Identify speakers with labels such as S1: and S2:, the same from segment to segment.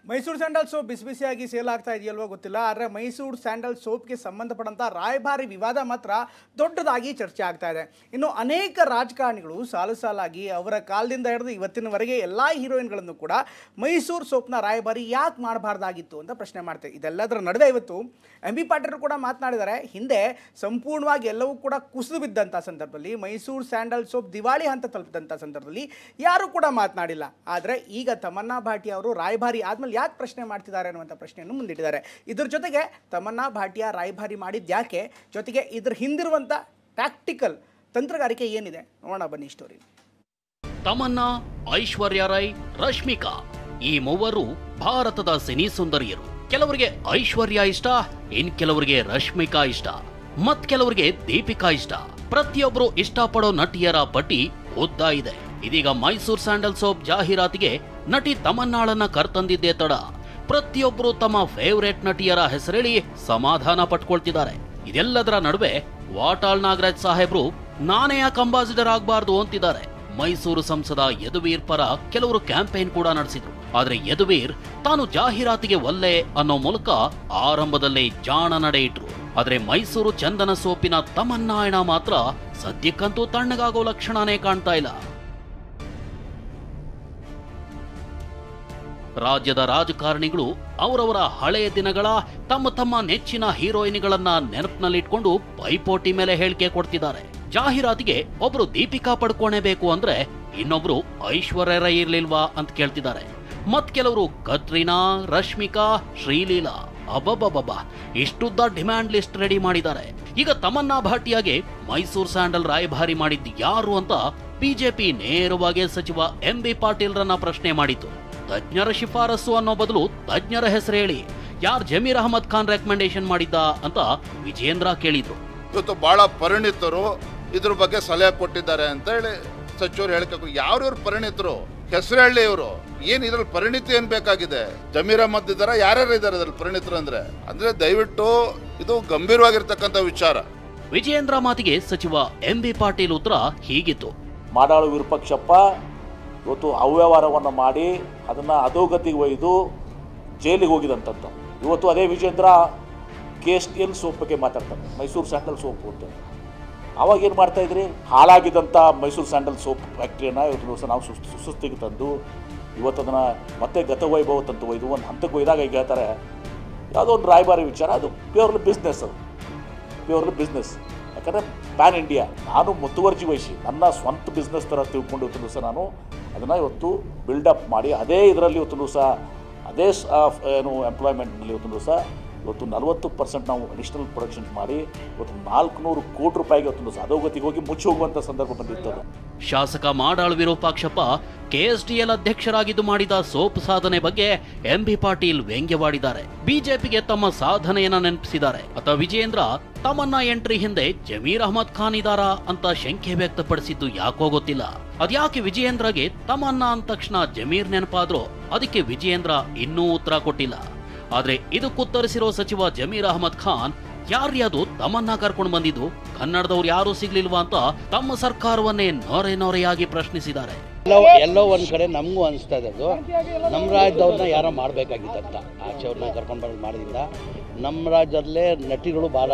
S1: Mysuru sandal soap ಬಿಸಿ ಬಿಸಿಯಾಗಿ sale ಆಗ್ತಾ ಇದೆಯಲ್ವೋ ಗೊತ್ತಿಲ್ಲ. ಆದರೆ ಮೈಸೂರು ಸ್ಯಾಂಡಲ್ ಸೋಪ್ಗೆ ಸಂಬಂಧಪಟ್ಟಂಥ ರಾಯಭಾರಿ ವಿವಾದ ಮಾತ್ರ ದೊಡ್ಡದಾಗಿ ಚರ್ಚೆ ಆಗ್ತಾ ಇದೆ. ಇನ್ನು ಅನೇಕ ರಾಜಕಾರಣಿಗಳು ಸಾಲಾಗಿ ಅವರ ಕಾಲದಿಂದ ಹಿಡಿದು ಇವತ್ತಿನವರೆಗೆ ಎಲ್ಲ ಹೀರೋಯಿನ್ಗಳನ್ನು ಕೂಡ ಮೈಸೂರು ಸೋಪ್ನ ರಾಯಭಾರಿ ಯಾಕೆ ಮಾಡಬಾರ್ದಾಗಿತ್ತು ಅಂತ ಪ್ರಶ್ನೆ ಮಾಡ್ತಾರೆ. ಇದೆಲ್ಲದರ ನಡುವೆ ಇವತ್ತು MB ಪಾಟೀಲ್ ಕೂಡ ಮಾತನಾಡಿದ್ದಾರೆ. ಹಿಂದೆ ಸಂಪೂರ್ಣವಾಗಿ ಎಲ್ಲವೂ ಕೂಡ ಕುಸಿದು ಬಿದ್ದಂಥ ಸಂದರ್ಭದಲ್ಲಿ, ಮೈಸೂರು ಸ್ಯಾಂಡಲ್ ಸೋಪ್ ದಿವಾಳಿ ಹಂತ ತಲುಪಿದಂಥ ಸಂದರ್ಭದಲ್ಲಿ ಯಾರೂ ಕೂಡ ಮಾತನಾಡಿಲ್ಲ. ಆದರೆ ಈಗ ತಮನ್ನಾ ಭಾಟಿಯಾ ಅವರು ರಾಯಭಾರಿ ಆದಮೇಲೆ ಯಾಕೆ ಪ್ರಶ್ನೆ ಮಾಡ್ತಿದ್ದಾರೆ ಅನ್ನುವಂಥ ಪ್ರಶ್ನೆಯನ್ನು ಮುಂದಿಟ್ಟಿದ್ದಾರೆ. ಇದ್ರ ಜೊತೆಗೆ ತಮನ್ನಾ ಭಾಟಿಯಾ ರಾಯಭಾರಿ ಮಾಡಿದ್ದು ಯಾಕೆ, ಜೊತೆಗೆ ಇದ್ರ ಹಿಂದಿರುವಂಥ ಟ್ಯಾಕ್ಟಿಕಲ್ ತಂತ್ರಗಾರಿಕೆ ಏನಿದೆ ನೋಡೋಣ ಬನ್ನಿ ಸ್ಟೋರಿ.
S2: ತಮನ್ನಾ, ಐಶ್ವರ್ಯ ರೈ, ರಶ್ಮಿಕಾ ಈ ಮೂವರು ಭಾರತದ ಸಿನಿ ಸುಂದರಿಯರು. ಕೆಲವರಿಗೆ ಐಶ್ವರ್ಯ ಇಷ್ಟ, ಇನ್ ಕೆಲವರಿಗೆ ರಶ್ಮಿಕಾ ಇಷ್ಟ, ಮತ್ ಕೆಲವರಿಗೆ ದೀಪಿಕಾ ಇಷ್ಟ. ಪ್ರತಿಯೊಬ್ಬರು ಇಷ್ಟಪಡೋ ನಟಿಯರ ಪಟ್ಟಿ ಉದ್ದ ಇದೆ. ಇದೀಗ ಮೈಸೂರು ಸ್ಯಾಂಡಲ್ ಸೋಪ್ ಜಾಹೀರಾತಿಗೆ ನಟಿ ತಮನ್ನಾಳನ್ನ ಕರ್ತಂದಿದ್ದೇ ತಡ ಪ್ರತಿಯೊಬ್ಬರು ತಮ್ಮ ಫೇವರೇಟ್ ನಟಿಯರ ಹೆಸರೇಳಿ ಸಮಾಧಾನ ಪಟ್ಕೊಳ್ತಿದ್ದಾರೆ. ಇದೆಲ್ಲದರ ನಡುವೆ ವಾಟಾಳ್ ನಾಗರಾಜ್ ಸಾಹೇಬ್ರು ನಾನೇ ಯಾಕೆ ಅಂಬಾಸಿಡರ್ ಆಗಬಾರ್ದು ಅಂತಿದ್ದಾರೆ. ಮೈಸೂರು ಸಂಸದ ಯದುವೀರ್ ಪರ ಕೆಲವರು ಕ್ಯಾಂಪೇನ್ ಕೂಡ ನಡೆಸಿದ್ರು. ಆದ್ರೆ ಯದುವೀರ್ ತಾನು ಜಾಹೀರಾತಿಗೆ ಒಲ್ಲೆ ಅನ್ನೋ ಮೂಲಕ ಆರಂಭದಲ್ಲೇ ಜಾಣ ನಡೆ ಇಟ್ರು. ಆದ್ರೆ ಮೈಸೂರು ಚಂದನ ಸೋಪಿನ ತಮನ್ನಾಯಣ ಮಾತ್ರ ಸದ್ಯಕ್ಕಂತೂ ತಣ್ಣಗಾಗೋ ಲಕ್ಷಣನೇ ಕಾಣ್ತಾ ಇಲ್ಲ. ರಾಜ್ಯದ ರಾಜಕಾರಣಿಗಳು ಅವರವರ ಹಳೆಯ ದಿನಗಳ ತಮ್ಮ ನೆಚ್ಚಿನ ಹೀರೋಯಿನ್ಗಳನ್ನ ನೆನಪಿನಲ್ಲಿಟ್ಕೊಂಡು ಪೈಪೋಟಿ ಮೇಲೆ ಹೇಳಿಕೆ ಕೊಡ್ತಿದ್ದಾರೆ. ಜಾಹೀರಾತಿಗೆ ಒಬ್ರು ದೀಪಿಕಾ ಪಡ್ಕೋಣೆ ಬೇಕು ಅಂದ್ರೆ ಇನ್ನೊಬ್ರು ಐಶ್ವರ್ಯ ರೈ ಇರ್ಲಿಲ್ವಾ ಅಂತ ಕೇಳ್ತಿದ್ದಾರೆ. ಮತ್ ಕೆಲವರು ಕತ್ರೀನಾ, ರಶ್ಮಿಕಾ, ಶ್ರೀಲೀಲಾ, ಅಬ್ಬಬ್ಬಬ್ಬ ಇಷ್ಟುದ್ದ ಡಿಮ್ಯಾಂಡ್ ಲಿಸ್ಟ್ ರೆಡಿ ಮಾಡಿದ್ದಾರೆ. ಈಗ ತಮನ್ನಾ ಭಾಟಿಯಾಗೆ ಮೈಸೂರು ಸ್ಯಾಂಡಲ್ ರಾಯಭಾರಿ ಮಾಡಿದ್ದು ಯಾರು ಅಂತ ಬಿಜೆಪಿ ನೇರವಾಗಿ ಸಚಿವ MB ಪಾಟೀಲ್ ರನ್ನ ಪ್ರಶ್ನೆ ಮಾಡಿತು. ತಜ್ಞರ ಶಿಫಾರಸು ಅನ್ನೋ ಬದಲು ತಜ್ಞರ ಹೆಸರು ಹೇಳಿ, ಯಾರ್ ಜಮೀರ್ ಅಹಮದ್ ಖಾನ್ ರೆಕಮೆಂಡೇಶನ್ ಮಾಡಿದ್ದ ಅಂತ ವಿಜೇಂದ್ರ ಕೇಳಿದ್ರು.
S3: ಇವತ್ತು ಬಹಳ ಪರಿಣಿತರು ಇದ್ರ ಬಗ್ಗೆ ಸಲಹೆ ಕೊಟ್ಟಿದ್ದಾರೆ ಅಂತ ಹೇಳಿ ಸಚಿವರು ಹೇಳ್ಬೇಕು. ಯಾವ್ಯಾವ್ರು ಪರಿಣಿತರು ಹೆಸರು ಹೇಳಿ. ಇವರು ಏನ್ ಇದ್ರಲ್ಲಿ ಪರಿಣಿತಿ ಏನ್ ಬೇಕಾಗಿದೆ? ಜಮೀರ್ ಅಹಮದ್ ಇದಾರ, ಯಾರ್ಯಾರು ಇದಾರೆ ಅದ್ರಲ್ಲಿ ಪರಿಣಿತರು ಅಂದ್ರೆ ದಯವಿಟ್ಟು ಇದು ಗಂಭೀರವಾಗಿರ್ತಕ್ಕಂಥ ವಿಚಾರ.
S2: ವಿಜೇಂದ್ರ ಮಾತಿಗೆ ಸಚಿವ MB ಪಾಟೀಲ್ ಉತ್ತರ ಹೀಗಿತ್ತು.
S4: ಮಾಡಾಳು ವಿರೂಪಾಕ್ಷಪ್ಪ ಇವತ್ತು ಅವ್ಯವಹಾರವನ್ನು ಮಾಡಿ ಅದನ್ನು ಅಧೋಗತಿಗೆ ಒಯ್ದು ಜೈಲಿಗೆ ಹೋಗಿದಂಥದ್ದು. ಇವತ್ತು ಅದೇ ವಿಜೇಂದ್ರ KSTL ಸೋಪ್ ಬಗ್ಗೆ ಮಾತಾಡ್ತಾರೆ, ಮೈಸೂರು ಸ್ಯಾಂಡಲ್ ಸೋಪ್ ಅಂತ. ಅವಾಗ ಏನು ಮಾಡ್ತಾಯಿದ್ರಿ? ಹಾಳಾಗಿದ್ದಂಥ ಮೈಸೂರು ಸ್ಯಾಂಡಲ್ ಸೋಪ್ ಫ್ಯಾಕ್ಟ್ರಿಯನ್ನು ಇವತ್ತು ದಿವಸ ನಾವು ಸುಸ್ಥಿಗೆ ತಂದು ಇವತ್ತು ಅದನ್ನು ಮತ್ತೆ ಗತವೈಭವ ತಂದು ಒಯ್ದು ಒಂದು ಹಂತಕ್ಕೆ ಒಯ್ದಾಗ ಈಗ ಹೇಳ್ತಾರೆ ಯಾವುದೋ ಒಂದು ರಾಯಭಾರಿ ವಿಚಾರ. ಅದು ಪ್ಯೂರ್ಲಿ ಬಿಸ್ನೆಸ್, ಅದು ಪ್ಯೂರ್ಲಿ ಬಿಸ್ನೆಸ್. ಯಾಕಂದರೆ ಪ್ಯಾನ್ ಇಂಡಿಯಾ ನಾನು ಮುತುವರ್ಜಿ ವಹಿಸಿ ನನ್ನ ಸ್ವಂತ ಬಿಸ್ನೆಸ್ ಥರ ತಿಳ್ಕೊಂಡು ಇವತ್ತು ದಿವಸ ನಾನು ಅದನ್ನು ಇವತ್ತು ಬಿಲ್ಡಪ್ ಮಾಡಿ ಅದೇ ಇದರಲ್ಲಿ ಇವತ್ತು ದಿವಸ ಅದೇ ಏನು ಎಂಪ್ಲಾಯ್ಮೆಂಟ್ನಲ್ಲಿ ಇವತ್ತು ದಿವಸ ಇವತ್ತು 40% ನಾವು ಅಡಿಷನಲ್ ಪ್ರೊಡಕ್ಷನ್ ಮಾಡಿ ಇವತ್ತು 400 ಕೋಟಿ ರೂಪಾಯಿಗೆ ಇವತ್ತು ದಿವಸ ಅಧೋಗತಿಗೆ ಹೋಗಿ ಮುಚ್ಚಿ ಹೋಗುವಂಥ ಸಂದರ್ಭ ಬಂದಿತ್ತು.
S2: ಶಾಸಕ ಮಾಡಾಳ್ ವಿರೂಪಾಕ್ಷಪ್ಪ KSTL ಅಧ್ಯಕ್ಷರಾಗಿದ್ದು ಮಾಡಿದ ಸೋಪ್ ಸಾಧನೆ ಬಗ್ಗೆ MB ಪಾಟೀಲ್ ವ್ಯಂಗ್ಯವಾಡಿದ್ದಾರೆ. ಬಿಜೆಪಿಗೆ ತಮ್ಮ ಸಾಧನೆಯನ್ನ ನೆನಪಿಸಿದ್ದಾರೆ. ಅಥವಾ ವಿಜೇಂದ್ರ ತಮನ್ನಾ ಎಂಟ್ರಿ ಹಿಂದೆ ಜಮೀರ್ ಅಹಮದ್ ಖಾನ್ ಇದಾರಾ ಅಂತ ಶಂಕೆ ವ್ಯಕ್ತಪಡಿಸಿದ್ದು ಯಾಕೋ ಗೊತ್ತಿಲ್ಲ. ಅದ್ಯಾಕೆ ವಿಜಯೇಂದ್ರಗೆ ತಮನ್ನಾ ಅಂದ ತಕ್ಷಣ ಜಮೀರ್ ನೆನಪಾದ್ರೋ ಅದಕ್ಕೆ ವಿಜಯೇಂದ್ರ ಇನ್ನೂ ಉತ್ತರ ಕೊಟ್ಟಿಲ್ಲ. ಆದ್ರೆ ಇದಕ್ಕುತ್ತರಿಸಿರೋ ಸಚಿವ ಜಮೀರ್ ಅಹಮದ್ ಖಾನ್ ಯಾರ್ಯಾದು ತಮನ್ನಾ ಕರ್ಕೊಂಡು ಬಂದಿದ್ದು, ಕನ್ನಡದವ್ರು ಯಾರೂ ಸಿಗ್ಲಿಲ್ವಾ ಅಂತ ತಮ್ಮ ಸರ್ಕಾರವನ್ನೇ ನೊರೆಯಾಗಿ ಪ್ರಶ್ನಿಸಿದ್ದಾರೆ.
S5: ಎಲ್ಲೋ ಒಂದ್ ಕಡೆ ನಮಗೂ ಅನಿಸ್ತಾ ಇದ್ದು ನಮ್ಮ ರಾಜ್ಯದವ್ರನ್ನ ಯಾರೋ ಮಾಡಬೇಕಾಗಿತ್ತಂತ. ಆಚೆಯವ್ರನ್ನ ಕರ್ಕೊಂಡು ಬರೋದು ಮಾಡೋದ್ರಿಂದ ನಮ್ಮ ರಾಜ್ಯದಲ್ಲೇ ನಟಿಗಳು ಬಹಳ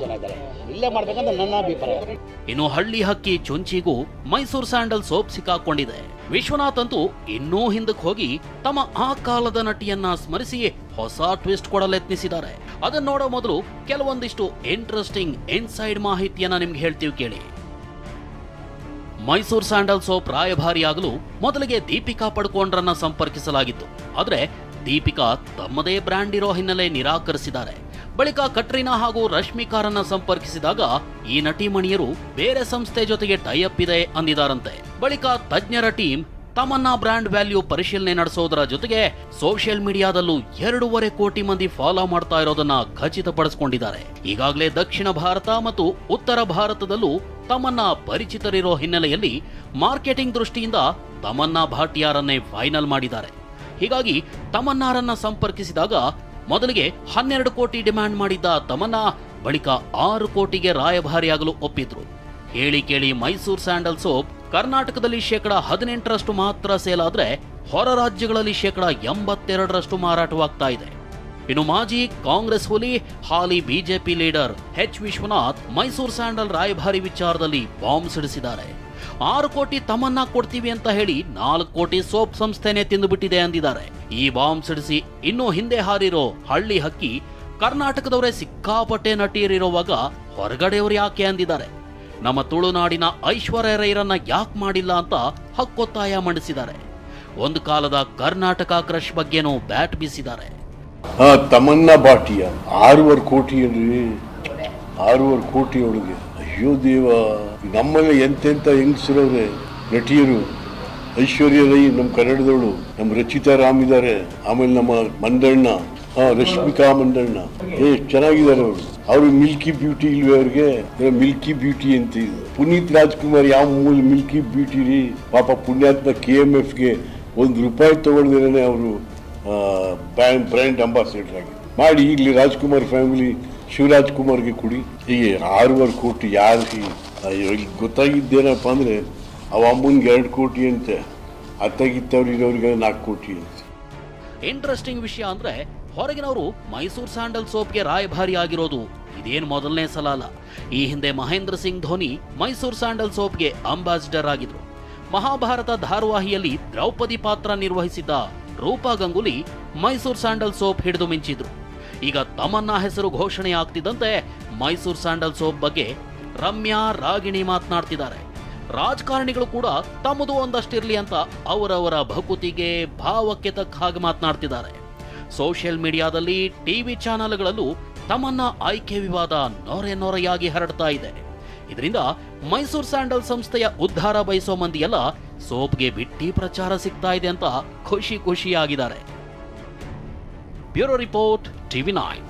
S5: ಜನ ಇದ್ದಾರೆ, ಇಲ್ಲೇ ಮಾಡ್ಬೇಕಂತ ನನ್ನ ಅಭಿಪ್ರಾಯ.
S2: ಇನ್ನು ಹಳ್ಳಿ ಹಕ್ಕಿ ಚುಂಚಿಗೂ ಮೈಸೂರು ಸ್ಯಾಂಡಲ್ ಸೋಪ್ ಸಿಕ್ಕಾಕೊಂಡಿದೆ. ವಿಶ್ವನಾಥ್ ಅಂತೂ ಇನ್ನೂ ಹಿಂದಕ್ಕೆ ಹೋಗಿ ತಮ್ಮ ಆ ಕಾಲದ ನಟಿಯನ್ನ ಸ್ಮರಿಸಿ ಹೊಸ ಟ್ವಿಸ್ಟ್ ಕೊಡಲೆತ್ನಿಸಿದ್ದಾರೆ. ಅದನ್ನ ನೋಡೋ ಮೊದಲು ಕೆಲವೊಂದಿಷ್ಟು ಇಂಟ್ರೆಸ್ಟಿಂಗ್ ಇನ್ಸೈಡ್ ಮಾಹಿತಿಯನ್ನ ನಿಮ್ಗೆ ಹೇಳ್ತೀವಿ ಕೇಳಿ. ಮೈಸೂರು ಸ್ಯಾಂಡಲ್ ಸೋಪ್ ರಾಯಭಾರಿಯಾಗಲು ಮೊದಲಿಗೆ ದೀಪಿಕಾ ಪಡುಕೋಣ್ರನ್ನ ಸಂಪರ್ಕಿಸಲಾಗಿತ್ತು. ಆದ್ರೆ ದೀಪಿಕಾ ತಮ್ಮದೇ ಬ್ರ್ಯಾಂಡ್ ಇರೋ ಹಿನ್ನೆಲೆ ನಿರಾಕರಿಸಿದ್ದಾರೆ. ಬಳಿಕ ಕಟ್ರೀನಾ ಹಾಗೂ ರಶ್ಮಿಕಾರನ್ನ ಸಂಪರ್ಕಿಸಿದಾಗ ಈ ನಟಿಮಣಿಯರು ಬೇರೆ ಸಂಸ್ಥೆ ಜೊತೆಗೆ ಟೈಅಪ್ ಇದೆ ಅಂದಿದಾರಂತೆ. ಬಳಿಕ ತಜ್ಞರ ಟೀಮ್ ತಮನ್ನಾ ಬ್ರ್ಯಾಂಡ್ ವ್ಯಾಲ್ಯೂ ಪರಿಶೀಲನೆ ನಡೆಸೋದರ ಜೊತೆಗೆ ಸೋಷಿಯಲ್ ಮೀಡಿಯಾದಲ್ಲೂ 2.5 ಕೋಟಿ ಮಂದಿ ಫಾಲೋ ಮಾಡ್ತಾ ಇರೋದನ್ನ ಖಚಿತಪಡಿಸಿಕೊಂಡಿದ್ದಾರೆ. ಈಗಾಗಲೇ ದಕ್ಷಿಣ ಭಾರತ ಮತ್ತು ಉತ್ತರ ಭಾರತದಲ್ಲೂ ತಮನ್ನಾ ಪರಿಚಿತರಿರೋ ಹಿನ್ನೆಲೆಯಲ್ಲಿ ಮಾರ್ಕೆಟಿಂಗ್ ದೃಷ್ಟಿಯಿಂದ ತಮನ್ನಾ ಭಾಟಿಯಾರನ್ನೇ ಫೈನಲ್ ಮಾಡಿದ್ದಾರೆ. ಹೀಗಾಗಿ ತಮನ್ನಾರನ್ನ ಸಂಪರ್ಕಿಸಿದಾಗ ಮೊದಲಿಗೆ 12 ಕೋಟಿ ಡಿಮ್ಯಾಂಡ್ ಮಾಡಿದ್ದ ತಮನ್ನಾ ಬಳಿಕ 6 ಕೋಟಿಗೆ ರಾಯಭಾರಿಯಾಗಲು ಒಪ್ಪಿದ್ರು. ಹೇಳಿ ಕೇಳಿ ಮೈಸೂರು ಸ್ಯಾಂಡಲ್ ಸೋಪ್ ಕರ್ನಾಟಕದಲ್ಲಿ 18% ಮಾತ್ರ ಸೇಲ್ ಆದ್ರೆ ಹೊರ ರಾಜ್ಯಗಳಲ್ಲಿ 82% ಮಾರಾಟವಾಗ್ತಾ ಇದೆ. ಇನ್ನು ಮಾಜಿ ಕಾಂಗ್ರೆಸ್ ಹುಲಿ ಹಾಲಿ BJP leader H Vishwanath Mysuru sandal ರಾಯಭಾರಿ ವಿಚಾರದಲ್ಲಿ ಬಾಂಬ್ ಸಿಡಿಸಿದ್ದಾರೆ. 6 ಕೋಟಿ ತಮನ್ನ ಕೊಡ್ತೀವಿ ಅಂತ ಹೇಳಿ 4 ಕೋಟಿ ಸೋಪ್ ಸಂಸ್ಥೆನೇ ತಿಂದುಬಿಟ್ಟಿದೆ ಅಂದಿದ್ದಾರೆ. ಈ ಬಾಂಬ್ ಸಿಡಿಸಿ ಇನ್ನೂ ಹಿಂದೆ ಹಾರಿರೋ ಹಳ್ಳಿ ಹಕ್ಕಿ ಕರ್ನಾಟಕದವರೇ ಸಿಕ್ಕಾಪಟ್ಟೆ ನಟಿಯರಿರುವಾಗ ಹೊರಗಡೆಯವರು ಯಾಕೆ ಅಂದಿದ್ದಾರೆ. ನಮ್ಮ ತುಳುನಾಡಿನ ಐಶ್ವರ್ಯ ರೈರನ್ನ ಯಾಕೆ ಮಾಡಿಲ್ಲ ಅಂತ ಹಕ್ಕೊತ್ತಾಯ ಮಂಡಿಸಿದ್ದಾರೆ. ಒಂದು ಕಾಲದ ಕರ್ನಾಟಕ ಕ್ರಶ್ ಬಗ್ಗೆನೂ ಬ್ಯಾಟ್ ಬೀಸಿದ್ದಾರೆ.
S6: ತಮನ್ನ ಬಾಟಿಯ 6.5 ಕೋಟಿ ಅಲ್ರಿ, 6.5 ಕೋಟಿ ಒಳಗೆ. ಅಯ್ಯೋ ದೇವ, ನಮ್ಮಲ್ಲಿ ಎಂತೆಂಥ ಹೆಂಗಸರವ್ರೆ ನಟಿಯರು. ಐಶ್ವರ್ಯ ರೈ ನಮ್ಮ ಕನ್ನಡದವಳು, ನಮ್ಮ ರಚಿತಾ ರಾಮ್ ಇದ್ದಾರೆ, ಆಮೇಲೆ ನಮ್ಮ ಮಂದಣ್ಣ, ರಶ್ಮಿಕಾ ಮಂದಣ್ಣ, ಎಷ್ಟು ಚೆನ್ನಾಗಿದ್ದಾರೆ ಅವರು. ಅವರು ಮಿಲ್ಕಿ ಬ್ಯೂಟಿ ಇಲ್ವೇ ಅವ್ರಿಗೆ? ಮಿಲ್ಕಿ ಬ್ಯೂಟಿ ಅಂತ ಇದೆ. ಪುನೀತ್ ರಾಜ್ಕುಮಾರ್ ಯಾವ ಮೂಲ ಮಿಲ್ಕಿ ಬ್ಯೂಟಿ ರೀ? ಪಾಪ ಪುಣ್ಯಾತ್ಮ KMFಗೆ ₹1 ತಗೊಳ್ದೇನೆ ಅವರು ಬ್ರ್ಯಾಂಡ್ ಅಂಬಾಸಿಡರ್ ಆಗಿ ಮಾಡಿ ಈಗಲೇ ರಾಜ್ಕುಮಾರ್ ಫ್ಯಾಮಿಲಿ ಶಿವರಾಜ್ ಕುಮಾರ್ಗೆ ಕೊಡಿ. ಹೀಗೆ 6.5 ಕೋಟಿ ಯಾರಿಗೆ ಗೊತ್ತಾಗಿದ್ದೇನಪ್ಪ ಅಂದರೆ ಅವ ಅಮ್ಮನಿಗೆ 2 ಕೋಟಿ ಅಂತೆ, ಅತ್ತಾಗಿತ್ತವ್ರು ಇರೋರಿಗೆ 4 ಕೋಟಿ ಅಂತೆ.
S2: ಇಂಟ್ರೆಸ್ಟಿಂಗ್ ವಿಷಯ ಅಂದ್ರೆ ಹೊರಗಿನವರು ಮೈಸೂರು ಸ್ಯಾಂಡಲ್ ಸೋಪ್ಗೆ ರಾಯಭಾರಿ ಆಗಿರೋದು ಇದೇನು ಮೊದಲನೇ ಸಲ ಅಲ್ಲ. ಈ ಹಿಂದೆ ಮಹೇಂದ್ರ ಸಿಂಗ್ ಧೋನಿ ಮೈಸೂರು ಸ್ಯಾಂಡಲ್ ಸೋಪ್ಗೆ ಅಂಬಾಸಿಡರ್ ಆಗಿದ್ರು. ಮಹಾಭಾರತ ಧಾರಾವಾಹಿಯಲ್ಲಿ ದ್ರೌಪದಿ ಪಾತ್ರ ನಿರ್ವಹಿಸಿದ್ದ ರೂಪಾ ಗಂಗೂಲಿ ಮೈಸೂರು ಸ್ಯಾಂಡಲ್ ಸೋಪ್ ಹಿಡಿದು ಮಿಂಚಿದ್ರು. ಈಗ ತಮನ್ನ ಹೆಸರು ಘೋಷಣೆ ಆಗ್ತಿದ್ದಂತೆ ಮೈಸೂರು ಸ್ಯಾಂಡಲ್ ಸೋಪ್ ಬಗ್ಗೆ ರಮ್ಯಾ, ರಾಗಿಣಿ ಮಾತನಾಡ್ತಿದ್ದಾರೆ. ರಾಜಕಾರಣಿಗಳು ಕೂಡ ತಮ್ಮದು ಒಂದಷ್ಟಿರ್ಲಿ ಅಂತ ಅವರವರ ಭಕುತಿಗೆ ಭಾವಕ್ಕೆ ತಕ್ಕ ಹಾಗೆ ಮಾತನಾಡ್ತಿದ್ದಾರೆ. ಸೋಷಿಯಲ್ ಮೀಡಿಯಾದಲ್ಲಿ ಟಿವಿ ಚಾನೆಲ್ಗಳಲ್ಲೂ ತಮನ್ನ ಆಯ್ಕೆ ವಿವಾದ ನೊರೆಯಾಗಿ ಹರಡ್ತಾ ಇದೆ. ಇದರಿಂದ ಮೈಸೂರು ಸ್ಯಾಂಡಲ್ ಸಂಸ್ಥೆಯ ಉದ್ಧಾರ ಬಯಸೋ ಮಂದಿಯೆಲ್ಲ ಸೋಪ್ಗೆ ಬಿಟ್ಟಿ ಪ್ರಚಾರ ಸಿಗ್ತಾ ಇದೆ ಅಂತ ಖುಷಿಯಾಗಿದ್ದಾರೆ. Bureau report, TV9.